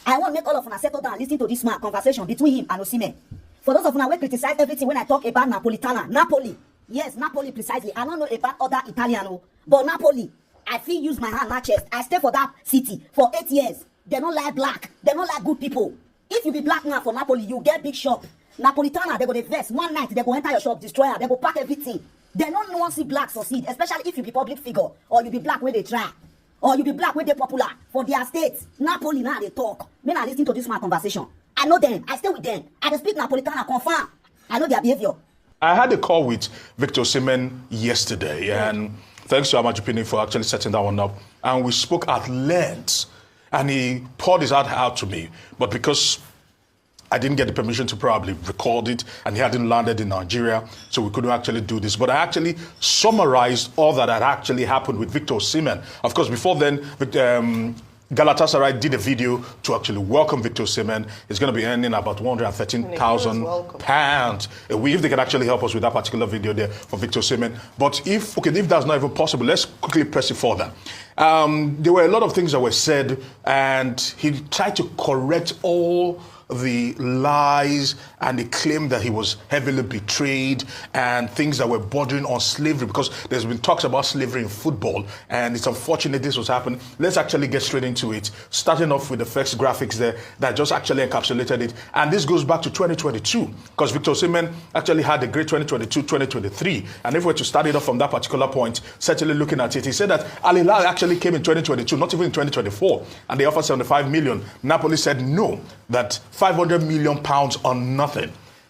I want to make all of us settle down and listen to this smart conversation between him and Osimen. For those of us who criticize everything when I talk about Napoli. Yes, Napoli precisely. I don't know about other Italian, but Napoli, I feel use my hand, my chest. I stay for that city for 8 years. They don't like black. They don't like good people. If you be black now for Napoli, you get big shop. Napolitana, they go to vest. One night, they go enter your shop, destroy her. They go pack everything. They don't want to see black succeed, especially if you be public figure, or you be black where they try, or you be black where they popular for their states. Napoli now they talk. Me I listen to this my conversation. I know them. I stay with them. I dey speak Napolitana, confirm. I know their behavior. I had a call with Victor Osimen yesterday, and thanks to Amajipini for actually setting that one up. And we spoke at length, and he poured his heart out to me. But because I didn't get the permission to probably record it, and he hadn't landed in Nigeria, so we couldn't actually do this. But I actually summarized all that had actually happened with Victor Osimen. Of course, before then, Galatasaray did a video to actually welcome Victor Osimen. He's going to be earning about £113,000 a week, if they can actually help us with that particular video there for Victor Osimen. But if that's not even possible, let's quickly press it further. There were a lot of things that were said, and he tried to correct all the lies and the claim that he was heavily betrayed and things that were bordering on slavery, because there's been talks about slavery in football, and it's unfortunate this was happening. Let's actually get straight into it, starting off with the first graphics there that just actually encapsulated it. And this goes back to 2022, because Victor Osimen actually had a great 2022-2023. And if we're to start it off from that particular point, certainly looking at it, he said that Al Hilal actually came in 2022, not even in 2024, and they offered 75 million. Napoli said no, that 500 million pounds on nothing.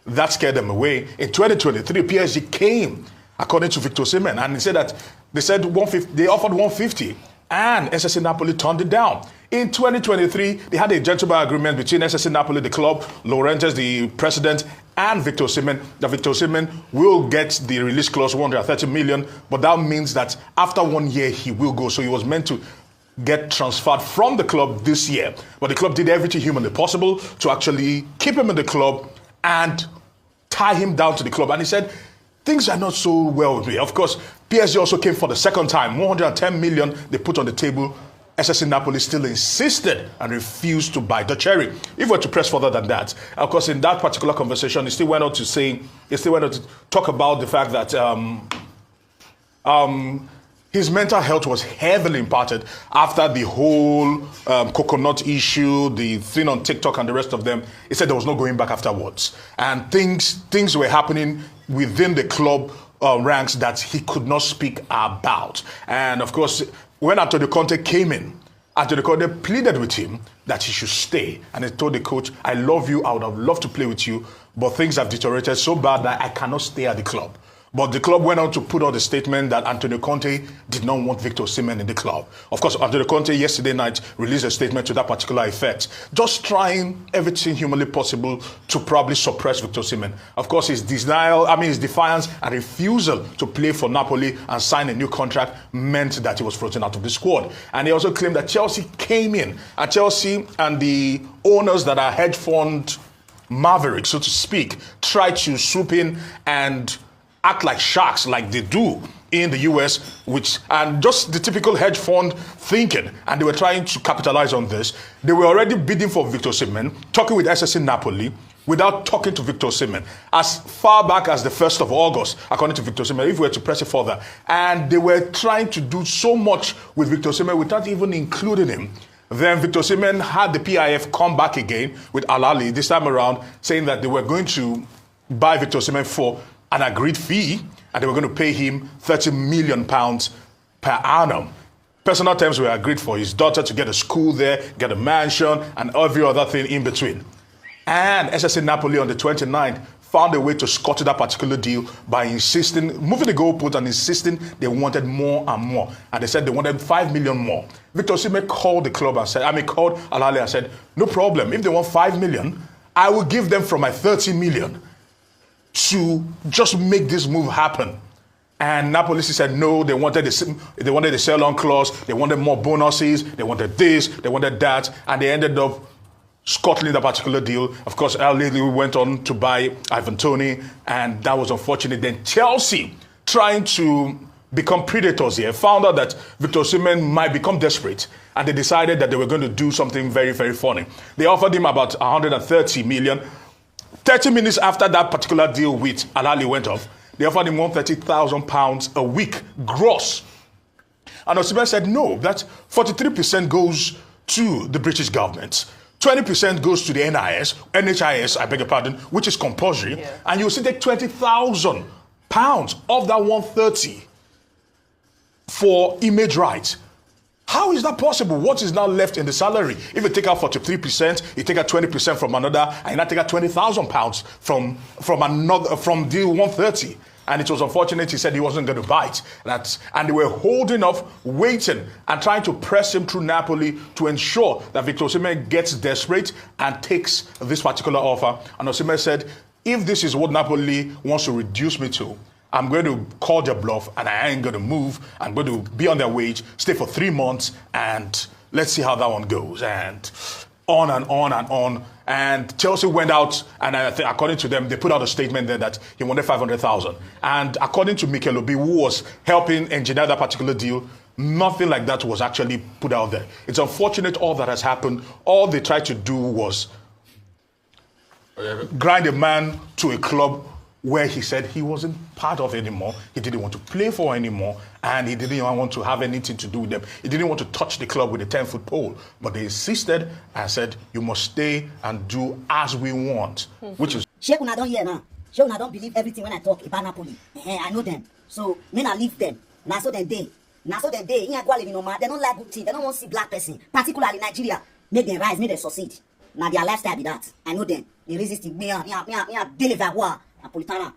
That scared them away. In 2023, PSG came, according to Victor Osimen, and he said that they said 150, they offered 150, and SSC Napoli turned it down. In 2023, they had a gentleman agreement between SSC Napoli, the club, Laurentiis, the president, and Victor Osimen, that Victor Osimen will get the release clause, 130 million, but that means that after 1 year, he will go. So he was meant to get transferred from the club this year. But the club did everything humanly possible to actually keep him in the club and tie him down to the club. And he said, things are not so well with me. Of course, PSG also came for the second time. 110 million they put on the table. SSC Napoli still insisted and refused to buy the cherry. If we're to press further than that, of course, in that particular conversation, he still went on to talk about the fact that his mental health was heavily impacted after the whole coconut issue, the thing on TikTok and the rest of them. He said there was no going back afterwards. And things were happening within the club ranks that he could not speak about. And of course, when Antonio Conte came in, Antonio Conte pleaded with him that he should stay. And he told the coach, I love you, I would have loved to play with you, but things have deteriorated so bad that I cannot stay at the club. But the club went on to put out the statement that Antonio Conte did not want Victor Osimen in the club. Of course, Antonio Conte yesterday night released a statement to that particular effect, just trying everything humanly possible to probably suppress Victor Osimen. Of course, his defiance and refusal to play for Napoli and sign a new contract meant that he was frozen out of the squad. And he also claimed that Chelsea came in, and Chelsea and the owners that are hedge fund mavericks, so to speak, tried to swoop in and act like sharks like they do in the US, and just the typical hedge fund thinking, and they were trying to capitalize on this. They were already bidding for Victor Osimen, talking with SSC Napoli, without talking to Victor Osimen, as far back as the 1st of August, according to Victor Osimen, if we were to press it further. And they were trying to do so much with Victor Osimen without even including him. Then Victor Osimen had the PIF come back again with Al Ahly this time around, saying that they were going to buy Victor Osimen for an agreed fee, and they were going to pay him £30 million per annum. Personal terms were agreed for his daughter to get a school there, get a mansion, and every other thing in between. And SSC Napoli on the 29th found a way to scuttle that particular deal by moving the goalpost and insisting they wanted more and more. And they said they wanted 5 million more. Victor Osimen called the club and said, called Al Ahly and said, no problem, if they want 5 million, I will give them from my 30 million. To just make this move happen. And Napoli said no, they wanted the sell-on clause, they wanted more bonuses, they wanted this, they wanted that, and they ended up scuttling that particular deal. Of course, Al Ahly went on to buy Ivan Toney, and that was unfortunate. Then Chelsea, trying to become predators here, found out that Victor Osimen might become desperate, and they decided that they were going to do something very, very funny. They offered him about 130 million. 30 minutes after that particular deal with Al Ahly went off, they offered him £130,000 a week gross. And Osimen said, no, that 43% goes to the British government. 20% goes to the NHIS, I beg your pardon, which is compulsory. Yeah. And you still take £20,000 of that 130 for image rights. How is that possible? What is now left in the salary? If you take out 43%, you take out 20% from another, and you now take out £20,000 from the 130. And it was unfortunate. He said he wasn't going to bite. And they were holding off, waiting, and trying to press him through Napoli to ensure that Victor Osimen gets desperate and takes this particular offer. And Osimen said, if this is what Napoli wants to reduce me to, I'm going to call their bluff and I ain't going to move. I'm going to be on their wage, stay for 3 months, and let's see how that one goes. And on and on and on. And Chelsea went out, and I think, according to them, they put out a statement there that he wanted 500,000. And according to Mikel Obi, who was helping engineer that particular deal, nothing like that was actually put out there. It's unfortunate all that has happened. All they tried to do was grind a man to a club where he said he wasn't part of anymore, he didn't want to play for anymore, and he didn't want to have anything to do with them. He didn't want to touch the club with a 10-foot pole, but they insisted and said, you must stay and do as we want, which is... Sheikh, I don't hear now. Sheikh, I don't believe everything when I talk about Napoli. I know them. So, men I leave them. Now so them day. They don't like good things. They don't want to see black person, particularly Nigeria. Make them rise, make them succeed. Now their lifestyle be that. I know them. They resist me. Deliver war. Napolitana.